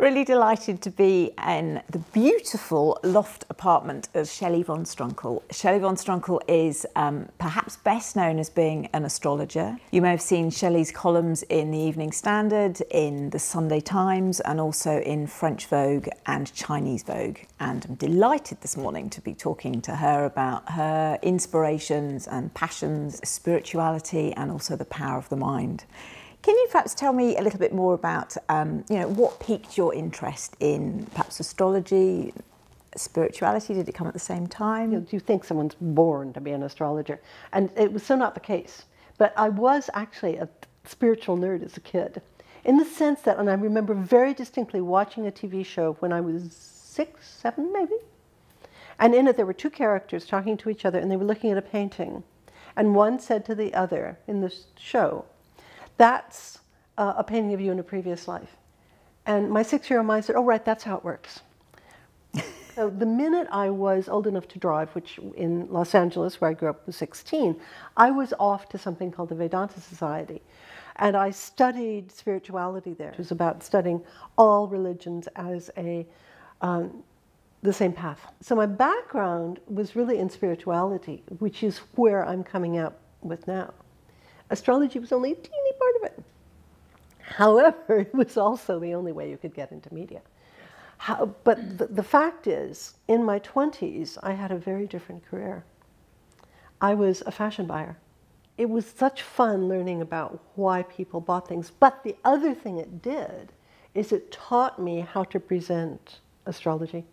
Really delighted to be in the beautiful loft apartment of Shelley von Strunckel. Shelley von Strunckel is perhaps best known as being an astrologer. You may have seen Shelley's columns in the Evening Standard, in the Sunday Times, and also in French Vogue and Chinese Vogue. And I'm delighted this morning to be talking to her about her inspirations and passions, spirituality, and also the power of the mind. Can you perhaps tell me a little bit more about, what piqued your interest in perhaps astrology, spirituality? Did it come at the same time? Do you think someone's born to be an astrologer? And it was so not the case. But I was actually a spiritual nerd as a kid, in the sense that, and I remember very distinctly watching a TV show when I was 6, 7 maybe. And in it there were two characters talking to each other, and they were looking at a painting. And one said to the other in the show, "That's a painting of you in a previous life." And my 6-year-old mind said, "Oh, right, that's how it works." So the minute I was old enough to drive, which in Los Angeles, where I grew up, was 16, I was off to something called the Vedanta Society. And I studied spirituality there. It was about studying all religions as the same path. So my background was really in spirituality, which is where I'm coming out with now. Astrology was only a teeny part of it. However, it was also the only way you could get into media. But the fact is, in my 20s, I had a very different career. I was a fashion buyer. It was such fun learning about why people bought things. But the other thing it did is it taught me how to present astrology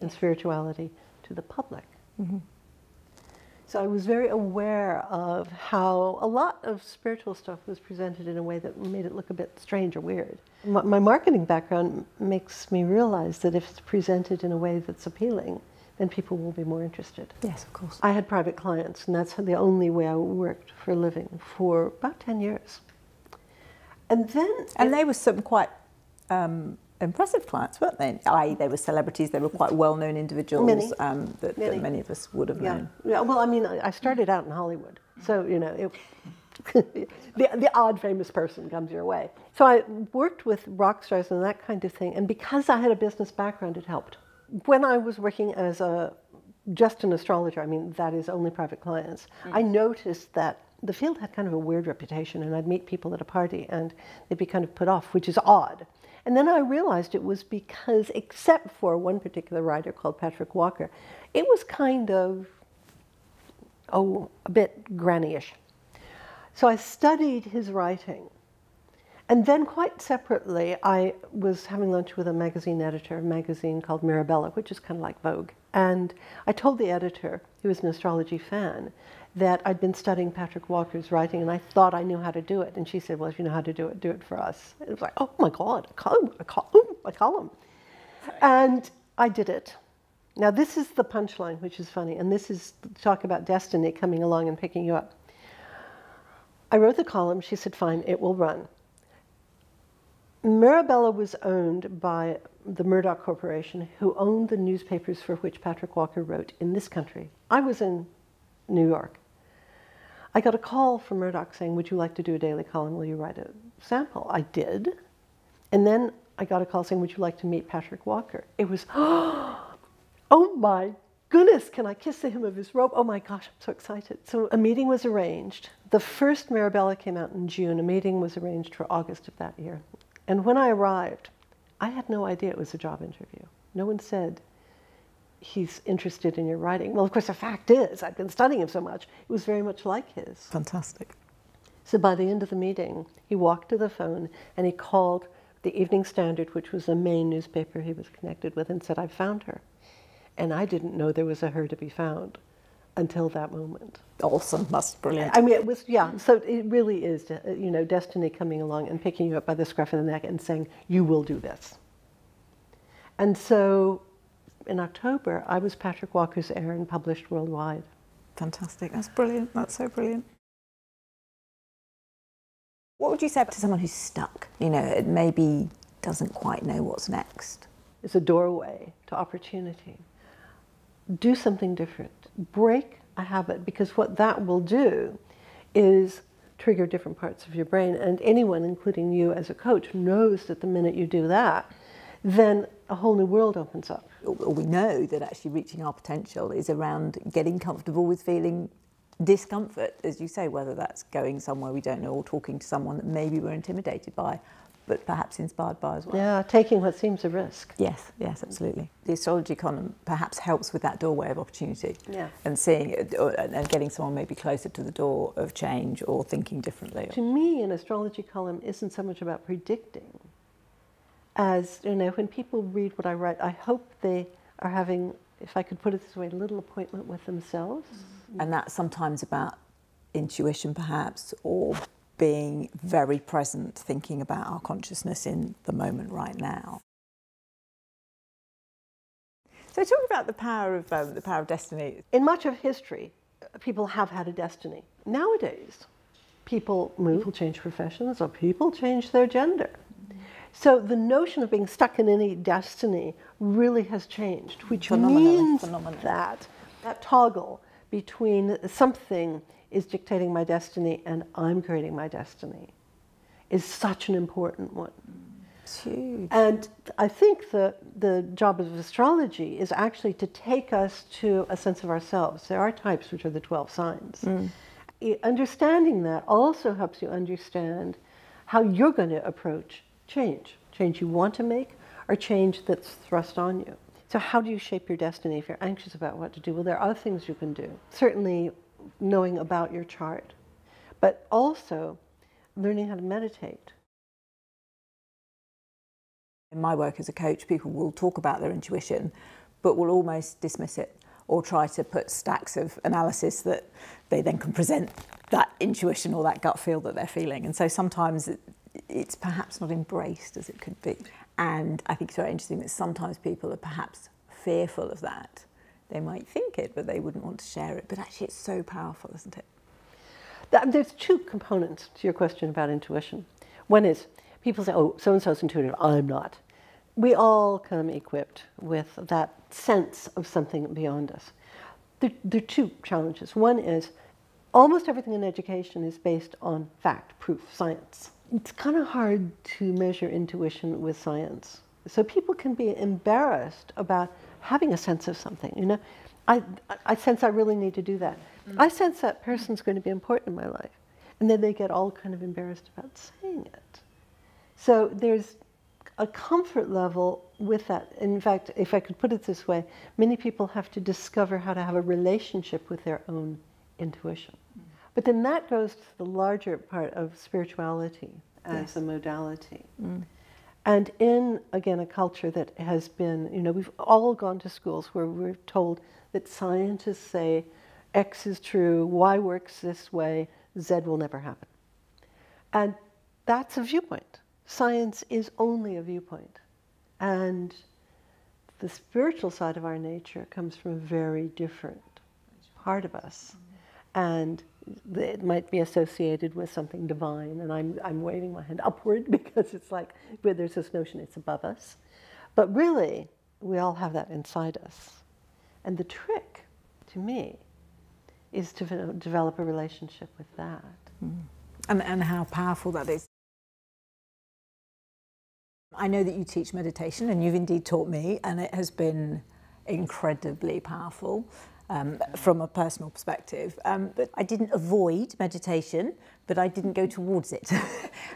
and spirituality to the public. Mm-hmm. So I was very aware of how a lot of spiritual stuff was presented in a way that made it look a bit strange or weird. My marketing background makes me realize that if it's presented in a way that's appealing, then people will be more interested. Yes, of course. I had private clients, and that's the only way I worked for a living for about 10 years. And then... And they were some quite... impressive clients, weren't they? They were celebrities, they were quite well-known individuals that many of us would have known. Yeah, well, I mean, I started out in Hollywood, so, the odd famous person comes your way. So I worked with rock stars and that kind of thing, and because I had a business background, it helped. When I was working as just an astrologer, I mean, that is only private clients, I noticed that the field had kind of a weird reputation, and I'd meet people at a party, and they'd be kind of put off, which is odd. And then I realized it was because, except for one particular writer called Patrick Walker, it was kind of, a bit granny-ish. So I studied his writing. And then quite separately, I was having lunch with a magazine editor, a magazine called Mirabella, which is kind of like Vogue. And I told the editor, who was an astrology fan, that I'd been studying Patrick Walker's writing, and I thought I knew how to do it. And she said, "Well, if you know how to do it for us." It was like, oh my God, a column. And I did it. Now this is the punchline, which is funny, and this is talk about destiny coming along and picking you up. I wrote the column, she said, "Fine, it will run." Mirabella was owned by the Murdoch Corporation, who owned the newspapers for which Patrick Walker wrote in this country. I was in New York. I got a call from Murdoch saying, "Would you like to do a daily column? Will you write a sample?" I did. And then I got a call saying, "Would you like to meet Patrick Walker?" It was, oh my goodness, can I kiss the hem of his robe? Oh my gosh, I'm so excited. So a meeting was arranged. The first Mirabella came out in June. A meeting was arranged for August of that year. And when I arrived, I had no idea it was a job interview. No one said, "He's interested in your writing." Well, of course, the fact is, I'd been studying him so much, it was very much like his. Fantastic. So by the end of the meeting, he walked to the phone and he called the Evening Standard, which was the main newspaper he was connected with, and said, "I found her." And I didn't know there was a her to be found until that moment. Awesome, that's brilliant. I mean, it was, yeah, so it really is, destiny coming along and picking you up by the scruff of the neck and saying, "You will do this." And so in October, I was Patrick Walker's heir and published worldwide. Fantastic, that's brilliant, that's so brilliant. What would you say to someone who's stuck, maybe doesn't quite know what's next? It's a doorway to opportunity. Do something different. Break a habit, because what that will do is trigger different parts of your brain. And anyone, including you as a coach, knows that the minute you do that, then a whole new world opens up. Or we know that actually reaching our potential is around getting comfortable with feeling discomfort, as you say, whether that's going somewhere we don't know or talking to someone that maybe we're intimidated by, but perhaps inspired by as well. Yeah, taking what seems a risk. Yes, yes, absolutely. The astrology column perhaps helps with that doorway of opportunity, Yeah. and seeing it, and getting someone maybe closer to the door of change or thinking differently. To me, an astrology column isn't so much about predicting as, you know, when people read what I write, I hope they are having, if I could put it this way, a little appointment with themselves. And that's sometimes about intuition perhaps, or being very present, thinking about our consciousness in the moment right now. So talk about the power of destiny. In much of history, people have had a destiny. Nowadays, people move, people change professions, or people change their gender. So the notion of being stuck in any destiny really has changed, which means that toggle between something is dictating my destiny and I'm creating my destiny is such an important one. It's huge. And I think the job of astrology is actually to take us to a sense of ourselves. There are types, which are the 12 signs. Understanding that also helps you understand how you're going to approach change you want to make, or change that's thrust on you. So how do you shape your destiny if you're anxious about what to do? Well, there are things you can do. Certainly knowing about your chart, but also learning how to meditate. In my work as a coach, people will talk about their intuition, but will almost dismiss it or try to put stacks of analysis that they then can present that intuition or that gut feel that they're feeling. And so sometimes it's perhaps not embraced as it could be. And I think it's very interesting that sometimes people are perhaps fearful of that. They might think it, but they wouldn't want to share it. But actually it's so powerful, isn't it? There's two components to your question about intuition. One is, people say, oh, so-and-so's intuitive, I'm not. We all come equipped with that sense of something beyond us. There are two challenges. One is, almost everything in education is based on fact, proof, science. It's kind of hard to measure intuition with science. So people can be embarrassed about having a sense of something. You know, I sense I really need to do that. I sense that person's going to be important in my life. And then they get all kind of embarrassed about saying it. So there's a comfort level with that. In fact, if I could put it this way, many people have to discover how to have a relationship with their own intuition. But then that goes to the larger part of spirituality as a modality. And in, again, a culture that has been, you know, we've all gone to schools where we're told that scientists say X is true, Y works this way, Z will never happen. And that's a viewpoint. Science is only a viewpoint. And the spiritual side of our nature comes from a very different part of us. And it might be associated with something divine, and I'm waving my hand upward because it's like, there's this notion it's above us. But really, we all have that inside us. And the trick, to me, is to develop a relationship with that. And how powerful that is. I know that you teach meditation, and you've indeed taught me, and it has been incredibly powerful. From a personal perspective, but I didn't avoid meditation, but I didn't go towards it.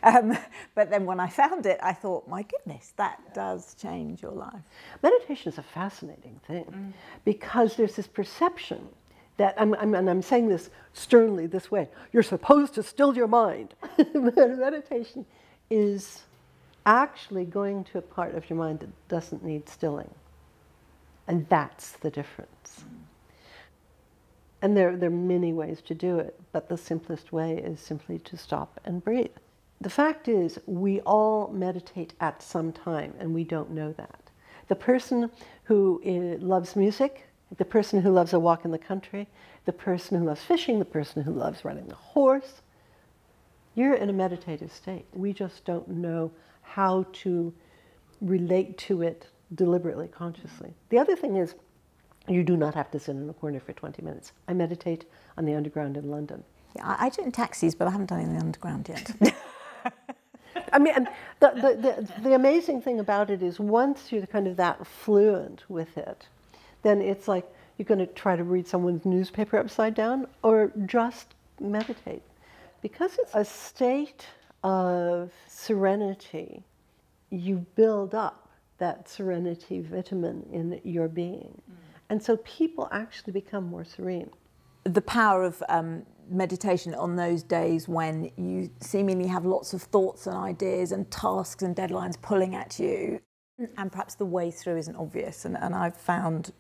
But then when I found it, I thought, my goodness, that does change your life. Meditation is a fascinating thing because there's this perception that, and I'm saying this sternly this way, you're supposed to still your mind. Meditation is actually going to a part of your mind that doesn't need stilling. And that's the difference. And there are many ways to do it, but the simplest way is simply to stop and breathe. The fact is, we all meditate at some time, and we don't know that. The person who loves music, the person who loves a walk in the country, the person who loves fishing, the person who loves riding a horse, you're in a meditative state. We just don't know how to relate to it deliberately, consciously. The other thing is, you do not have to sit in a corner for 20 minutes. I meditate on the underground in London. Yeah, I do it in taxis, but I haven't done it in the underground yet. I mean, and the amazing thing about it is once you're kind of that fluent with it, then it's like you're going to try to read someone's newspaper upside down or just meditate. Because it's a state of serenity, you build up that serenity vitamin in your being. And so people actually become more serene. The power of meditation on those days when you seemingly have lots of thoughts and ideas and tasks and deadlines pulling at you, and perhaps the way through isn't obvious. And I've found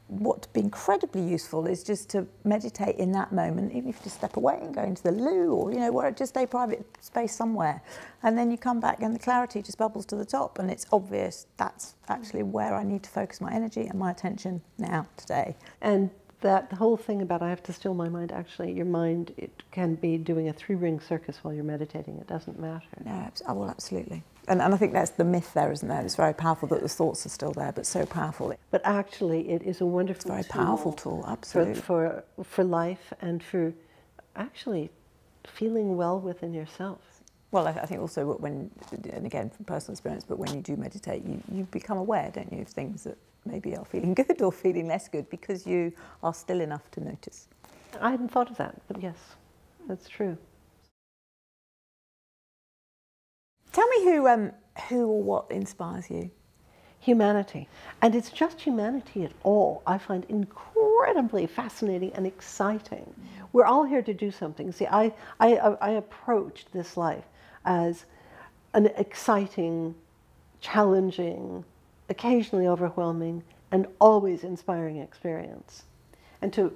what's been incredibly useful is just to meditate in that moment, even if you just step away and go into the loo or, you know, where just a private space somewhere. And then you come back and the clarity just bubbles to the top and it's obvious that's actually where I need to focus my energy and my attention now, today. And that whole thing about I have to still my mind, actually, your mind, it can be doing a 3-ring circus while you're meditating. It doesn't matter. No, well, absolutely. And I think that's the myth there, isn't there? It's very powerful that the thoughts are still there, but so powerful. But actually, it is a wonderful It's a very powerful tool, absolutely. For life and for actually feeling well within yourself. Well, I think also when, and again from personal experience, but when you do meditate, you become aware, don't you, of things that maybe are feeling good or feeling less good because you are still enough to notice. I hadn't thought of that, but yes, that's true. Tell me who or what inspires you? Humanity. And it's just humanity at all I find incredibly fascinating and exciting. We're all here to do something. See, I approached this life as an exciting, challenging, occasionally overwhelming, and always inspiring experience. And to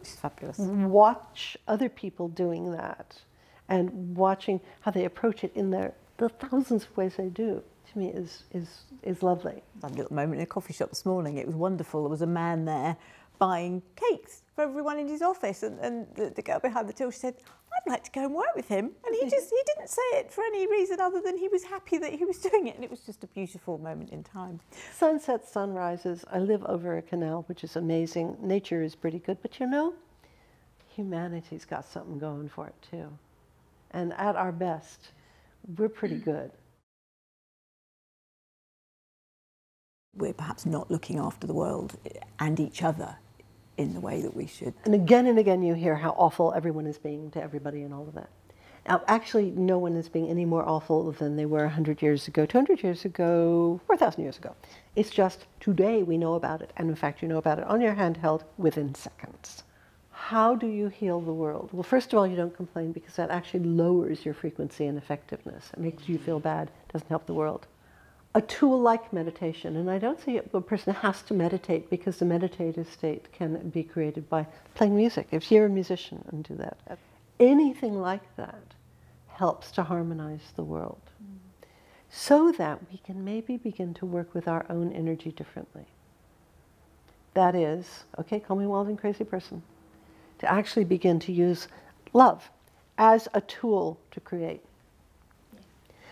watch other people doing that and watching how they approach it in the thousands of ways they do, to me is lovely. I had a little moment in a coffee shop this morning. It was wonderful. There was a man there buying cakes for everyone in his office, and the girl behind the till, she said, I'd like to go and work with him. And he didn't say it for any reason other than he was happy that he was doing it, and it was just a beautiful moment in time. Sunsets, sunrises. I live over a canal, which is amazing. Nature is pretty good, but you know, humanity's got something going for it too. And at our best, we're pretty good. We're perhaps not looking after the world and each other in the way that we should. And again you hear how awful everyone is being to everybody and all of that. Now, actually, no one is being any more awful than they were 100 years ago, 200 years ago, 4,000 years ago. It's just today we know about it, and in fact you know about it on your handheld within seconds. How do you heal the world? Well, first of all, you don't complain, because that actually lowers your frequency and effectiveness. It makes you feel bad, doesn't help the world. A tool like meditation, and I don't say a person has to meditate, because the meditative state can be created by playing music, if you're a musician, and do that. Anything like that helps to harmonize the world, so that we can maybe begin to work with our own energy differently. That is, okay, call me wild and crazy person, to actually begin to use love as a tool to create.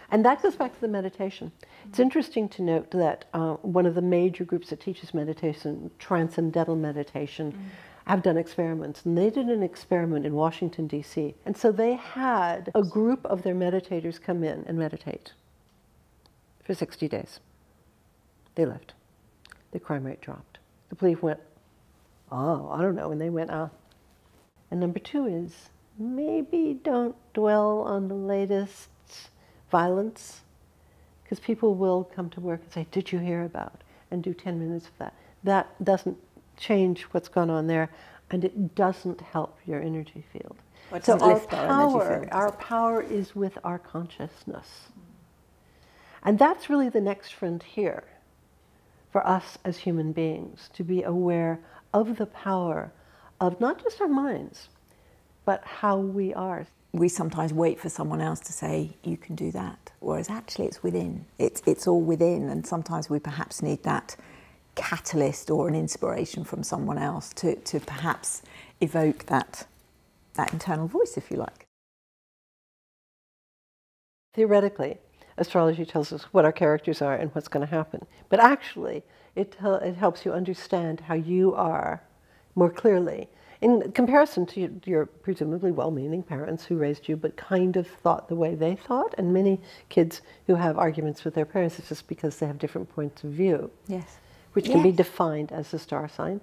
And that goes back to the meditation. It's interesting to note that one of the major groups that teaches meditation, transcendental meditation, have done experiments. And they did an experiment in Washington, D.C. And so they had a group of their meditators come in and meditate for 60 days. They left. The crime rate dropped. The police went, oh, I don't know. And they went, ah. And number two is, maybe don't dwell on the latest violence, because people will come to work and say, did you hear about? And do 10 minutes of that. That doesn't change what's gone on there, and it doesn't help your energy field. So our power is with our consciousness. And that's really the next frontier for us as human beings, to be aware of the power of not just our minds, but how we are. We sometimes wait for someone else to say, you can do that, whereas actually it's within. It's all within, and sometimes we perhaps need that catalyst or an inspiration from someone else to perhaps evoke that internal voice, if you like. Theoretically, astrology tells us what our characters are and what's going to happen. But actually, it helps you understand how you are more clearly in comparison to your presumably well-meaning parents who raised you but kind of thought the way they thought, and many kids who have arguments with their parents, it's just because they have different points of view. Yes. Which can be defined as a star sign,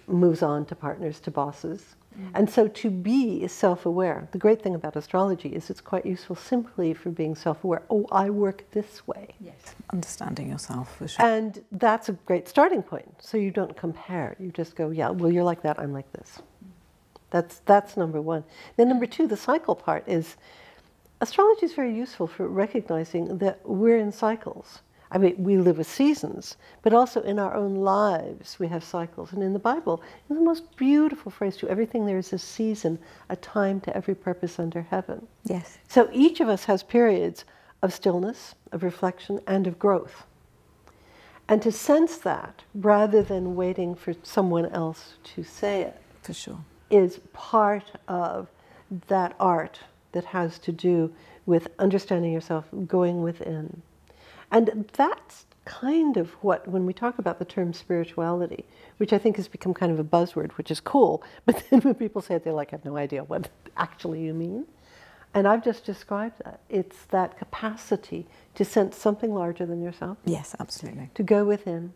moves on to partners, to bosses. And so to be self-aware, the great thing about astrology is it's quite useful simply for being self-aware. Oh, I work this way. Yes. Understanding yourself, for sure. And that's a great starting point. So you don't compare. You just go, yeah, well, you're like that, I'm like this. That's number one. Then number two, the cycle part is, astrology is very useful for recognizing that we're in cycles. I mean, we live with seasons, but also in our own lives we have cycles. And in the Bible, it's the most beautiful phrase, to everything there is a season, a time to every purpose under heaven. Yes. So each of us has periods of stillness, of reflection, and of growth. And to sense that, rather than waiting for someone else to say it, For sure. is part of that art that has to do with understanding yourself, going within. And that's kind of what, when we talk about the term spirituality, which I think has become kind of a buzzword, which is cool, but then when people say it, they have no idea what actually you mean. And I've just described that. It's that capacity to sense something larger than yourself. Yes, absolutely. To go within.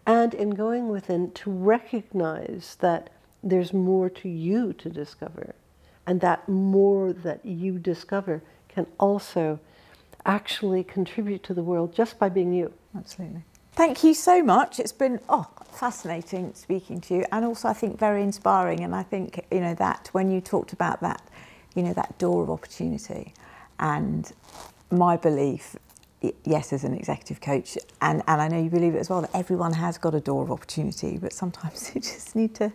And in going within, to recognize that there's more to you to discover. And that more that you discover can also actually contribute to the world just by being you. Absolutely. Thank you so much. It's been fascinating speaking to you, and also I think very inspiring. And I think, you know, that when you talked about that, you know, that door of opportunity, and my belief, yes, as an executive coach, and I know you believe it as well, that everyone has got a door of opportunity, but sometimes they just need to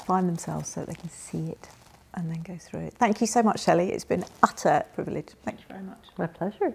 find themselves so they can see it and then go through it. Thank you so much, Shelley. It's been utter privilege. Thank you very much. My pleasure.